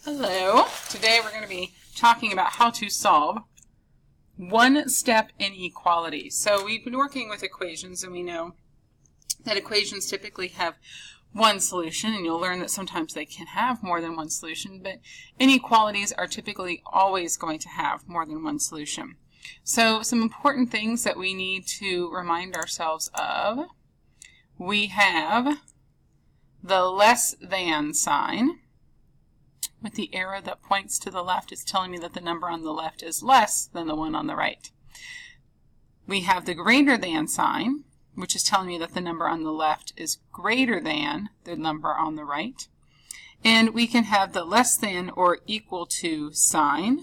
Hello. Today we're going to be talking about how to solve one-step inequalities. So we've been working with equations, and we know that equations typically have one solution, and you'll learn that sometimes they can have more than one solution, but inequalities are typically always going to have more than one solution. So some important things that we need to remind ourselves of. We have the less than sign. With the arrow that points to the left, it's telling me that the number on the left is less than the one on the right. We have the greater than sign, which is telling me that the number on the left is greater than the number on the right. And we can have the less than or equal to sign.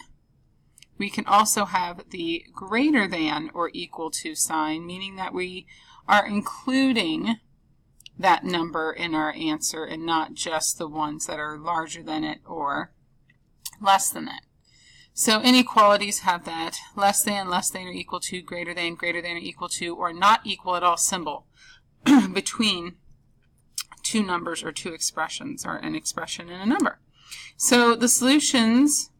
We can also have the greater than or equal to sign, meaning that we are including that number in our answer and not just the ones that are larger than it or less than it. So inequalities have that less than or equal to, greater than or equal to, or not equal at all symbol between two numbers or two expressions, or an expression and a number. So the solutions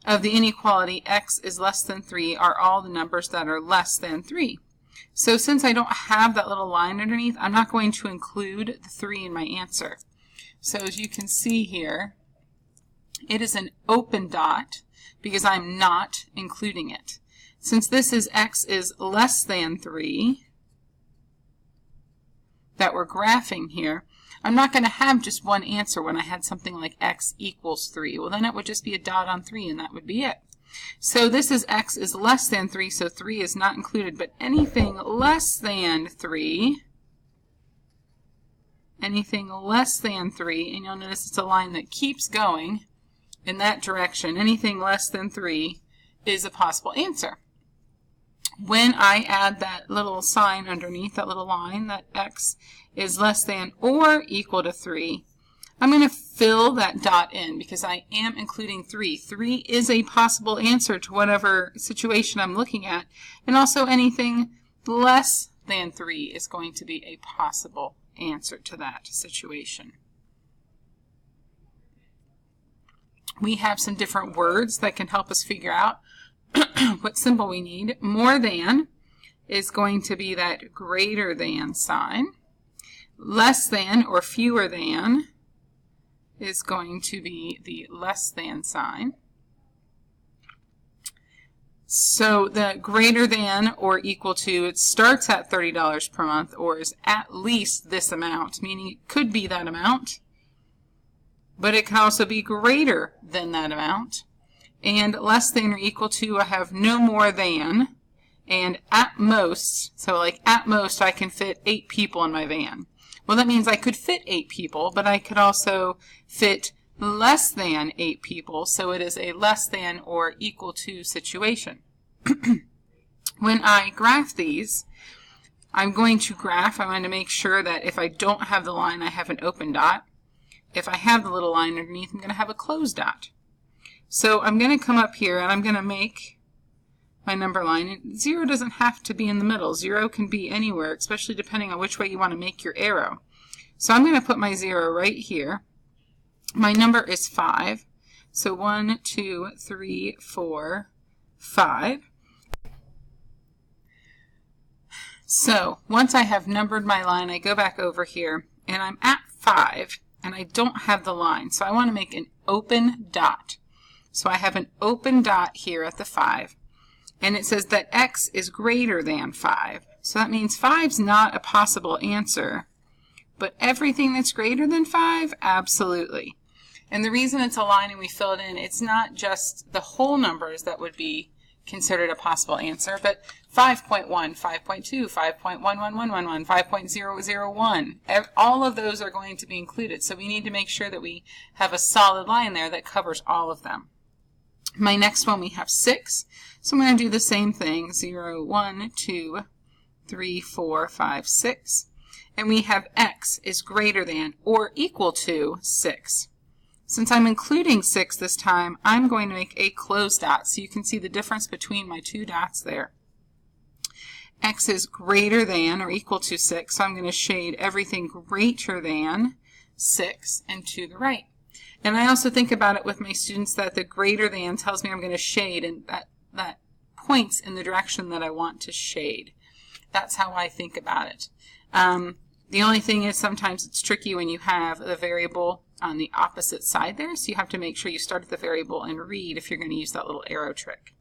of the inequality x is less than 3 are all the numbers that are less than 3. So since I don't have that little line underneath, I'm not going to include the 3 in my answer. So as you can see here, it is an open dot because I'm not including it. Since this is x is less than 3 that we're graphing here, I'm not going to have just one answer when I had something like x equals 3. Well, then it would just be a dot on 3 and that would be it. So this is x is less than 3, so 3 is not included, but anything less than 3, and you'll notice it's a line that keeps going in that direction, anything less than 3 is a possible answer. When I add that little sign underneath, that little line, that x is less than or equal to 3, I'm going to fill that dot in because I am including 3. 3 is a possible answer to whatever situation I'm looking at, and also anything less than 3 is going to be a possible answer to that situation. We have some different words that can help us figure out what symbol we need. More than is going to be that greater than sign. Less than or fewer than is going to be the less than sign. So the greater than or equal to, it starts at $30 per month or is at least this amount, meaning it could be that amount, but it can also be greater than that amount. And less than or equal to, I have no more than, and at most, so like at most I can fit 8 people in my van. Well, that means I could fit 8 people, but I could also fit less than 8 people, so it is a less than or equal to situation. When I graph these, I'm going to make sure that if I don't have the line, I have an open dot. If I have the little line underneath, I'm going to have a closed dot. So I'm going to come up here and I'm going to make my number line. And 0 doesn't have to be in the middle. 0 can be anywhere, especially depending on which way you want to make your arrow. So I'm going to put my 0 right here. My number is 5. So 1, 2, 3, 4, 5. So once I have numbered my line, I go back over here and I'm at 5 and I don't have the line. So I want to make an open dot. So I have an open dot here at the 5. And it says that x is greater than 5. So that means 5's not a possible answer. But everything that's greater than 5, absolutely. And the reason it's a line and we fill it in, it's not just the whole numbers that would be considered a possible answer, but 5.1, 5.2, 5.11111, 5.001. All of those are going to be included. So we need to make sure that we have a solid line there that covers all of them. My next one, we have 6. So I'm going to do the same thing, 0, 1, 2, 3, 4, 5, 6. And we have x is greater than or equal to 6. Since I'm including 6 this time, I'm going to make a closed dot. So you can see the difference between my two dots there. X is greater than or equal to 6. So I'm going to shade everything greater than 6 and to the right. And I also think about it with my students that the greater than tells me I'm going to shade, and that points in the direction that I want to shade. That's how I think about it. The only thing is sometimes it's tricky when you have the variable on the opposite side there, so you have to make sure you start at the variable and read if you're going to use that little arrow trick.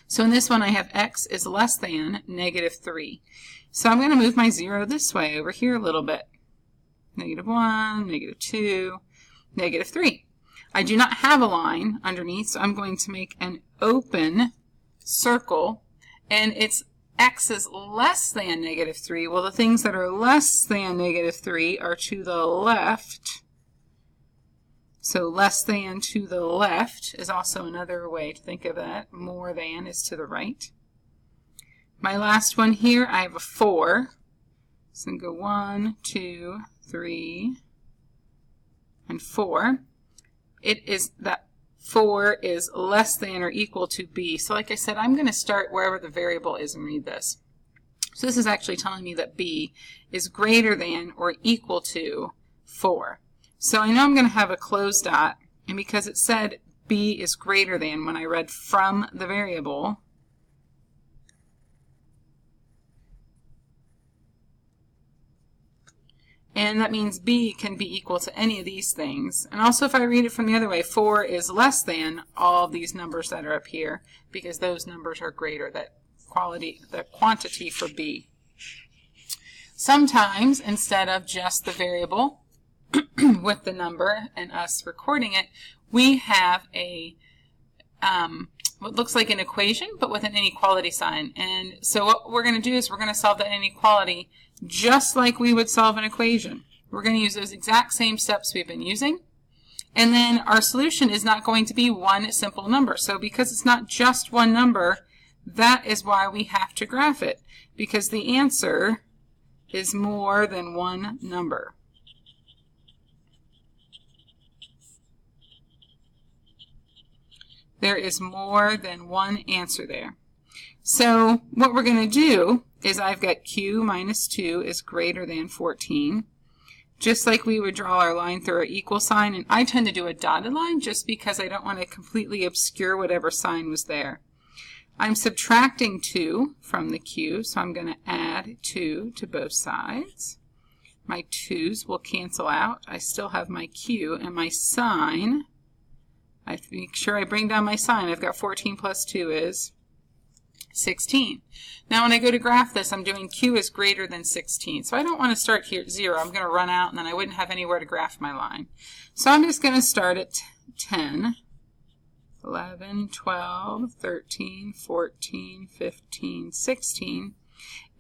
So in this one I have x is less than -3. So I'm going to move my 0 this way over here a little bit. -1, -2, -3. I do not have a line underneath, so I'm going to make an open circle, and it's x is less than -3. Well, the things that are less than -3 are to the left. So less than to the left is also another way to think of that. More than is to the right. My last one here, I have a 4. So I'm going to go 1, 2, 3, and 4. It is that 4 is less than or equal to b. So like I said, I'm going to start wherever the variable is and read this. So this is actually telling me that b is greater than or equal to 4. So I know I'm going to have a closed dot, and because it said b is greater than when I read from the variable, and that means b can be equal to any of these things. And also if I read it from the other way, 4 is less than all of these numbers that are up here, because those numbers are greater, the quantity for b. Sometimes instead of just the variable with the number and us recording it, we have a what looks like an equation but with an inequality sign. And so what we're going to do is we're going to solve that inequality just like we would solve an equation. We're going to use those exact same steps we've been using, and then our solution is not going to be one simple number. So because it's not just one number, that is why we have to graph it, because the answer is more than one number. There is more than one answer there. So what we're going to do is I've got q minus 2 is greater than 14. Just like we would draw our line through our equal sign, and I tend to do a dotted line just because I don't want to completely obscure whatever sign was there. I'm subtracting 2 from the q, so I'm going to add 2 to both sides. My 2's will cancel out. I still have my q, and my sign, I have to make sure I bring down my sign. I've got 14 plus 2 is 16. Now when I go to graph this, I'm doing q is greater than 16. So I don't want to start here at 0. I'm going to run out, and then I wouldn't have anywhere to graph my line. So I'm just going to start at 10, 11, 12, 13, 14, 15, 16.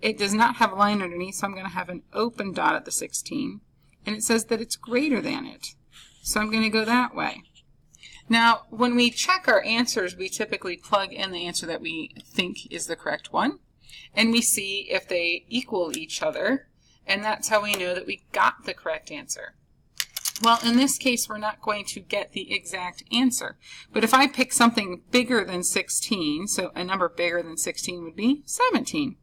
It does not have a line underneath, so I'm going to have an open dot at the 16. And it says that it's greater than it. So I'm going to go that way. Now, when we check our answers, we typically plug in the answer that we think is the correct one, and we see if they equal each other, and that's how we know that we got the correct answer. Well, in this case, we're not going to get the exact answer, but if I pick something bigger than 16, so a number bigger than 16 would be 17.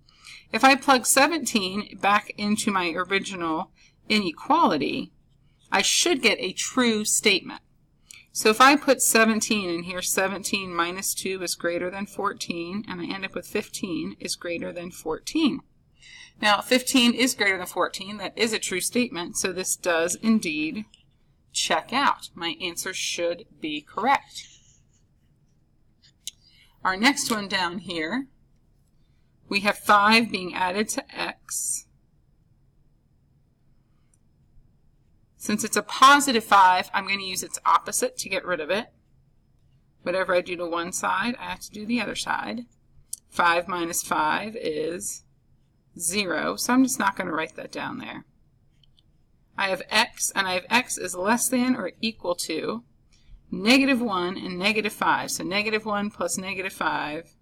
If I plug 17 back into my original inequality, I should get a true statement. So if I put 17 in here, 17 minus 2 is greater than 14, and I end up with 15 is greater than 14. Now, 15 is greater than 14. That is a true statement, so this does indeed check out. My answer should be correct. Our next one down here, we have 5 being added to x. Since it's a positive 5, I'm going to use its opposite to get rid of it. Whatever I do to one side, I have to do the other side. 5 minus 5 is 0, so I'm just not going to write that down there. I have x, and I have x is less than or equal to -1 and -5. So -1 plus -5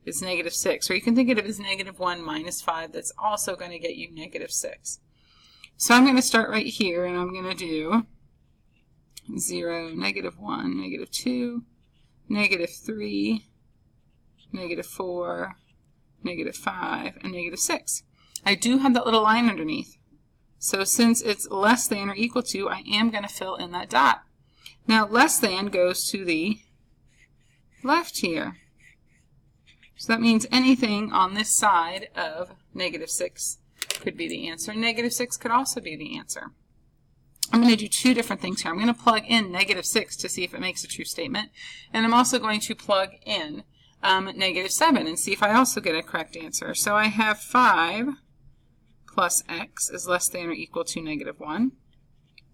is -6. Or you can think of it as -1 minus 5. That's also going to get you -6. So I'm going to start right here, and I'm going to do 0, -1, -2, -3, -4, -5, and -6. I do have that little line underneath. So since it's less than or equal to, I am going to fill in that dot. Now less than goes to the left here. So that means anything on this side of -6 could be the answer. -6 could also be the answer. I'm going to do two different things here. I'm going to plug in -6 to see if it makes a true statement. And I'm also going to plug in -7 and see if I also get a correct answer. So I have 5 plus x is less than or equal to -1.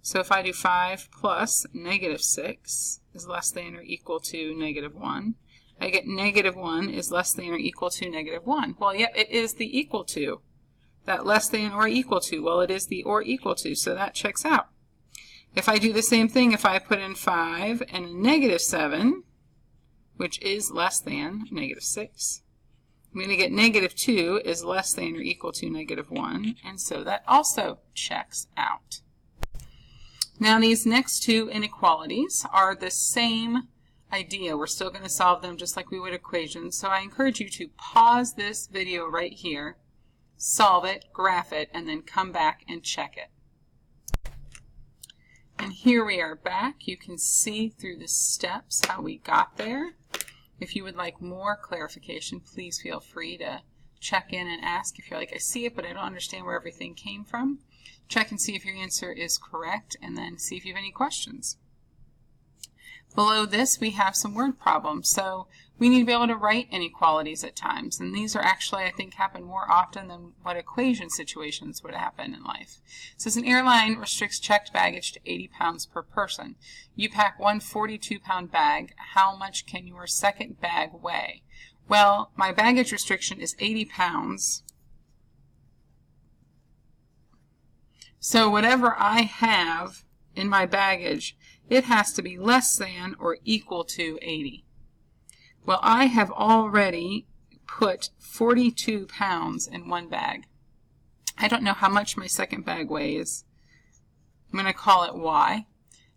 So if I do 5 plus -6 is less than or equal to -1, I get -1 is less than or equal to -1. Well, yep, it is the equal to. That less than or equal to, well, it is the or equal to, so that checks out. If I do the same thing, if I put in 5 and a -7, which is less than -6, I'm going to get -2 is less than or equal to -1, and so that also checks out. Now these next two inequalities are the same idea. We're still going to solve them just like we would equations, so I encourage you to pause this video right here, solve it, graph it, and then come back and check it. And here we are back. You can see through the steps how we got there. If you would like more clarification, please feel free to check in and ask if you're like, I see it, but I don't understand where everything came from. Check and see if your answer is correct, and then see if you have any questions. Below this, we have some word problems. So we need to be able to write inequalities at times. And these are actually, I think, happen more often than what equation situations would happen in life. It says an airline restricts checked baggage to 80 pounds per person. You pack one 42-pound bag. How much can your second bag weigh? Well, my baggage restriction is 80 pounds. So whatever I have in my baggage, it has to be less than or equal to 80. Well, I have already put 42 pounds in one bag. I don't know how much my second bag weighs. I'm going to call it Y.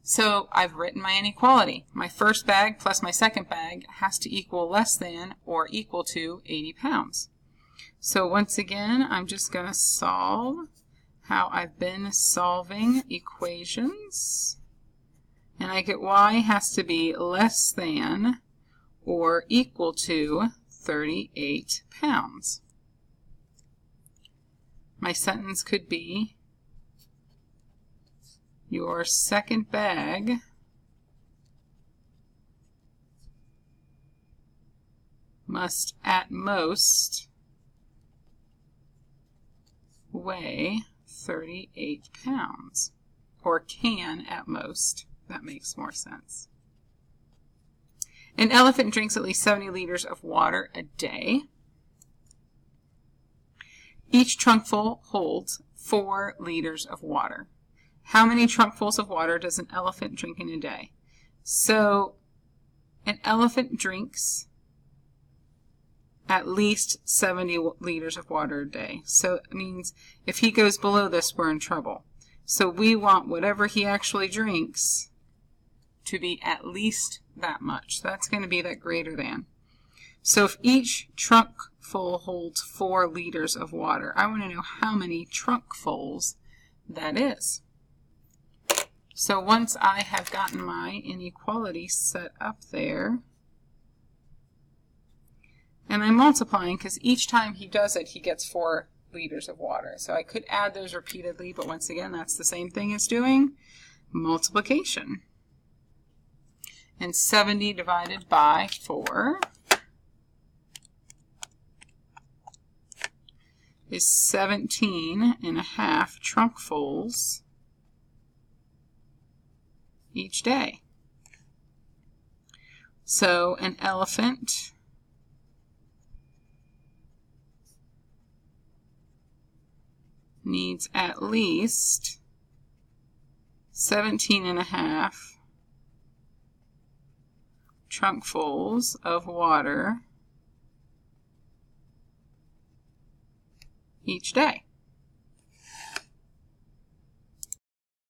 So I've written my inequality. My first bag plus my second bag has to equal less than or equal to 80 pounds. So once again, I'm just going to solve how I've been solving equations. And I get Y has to be less than or equal to 38 pounds. My sentence could be, your second bag must at most weigh 38 pounds, or can at most. That makes more sense. An elephant drinks at least 70 liters of water a day. Each trunkful holds 4 liters of water. How many trunkfuls of water does an elephant drink in a day? So an elephant drinks at least 70 liters of water a day. So it means if he goes below this, we're in trouble. So we want whatever he actually drinks to be at least that much. That's going to be that greater than. So if each trunkful holds 4 liters of water, I want to know how many trunkfuls that is. So once I have gotten my inequality set up there, and I'm multiplying because each time he does it, he gets 4 liters of water. So I could add those repeatedly, but once again, that's the same thing as doing multiplication. And 70 divided by 4 is 17 and a half trunkfuls each day. So an elephant needs at least 17 and a half trunkfuls of water each day.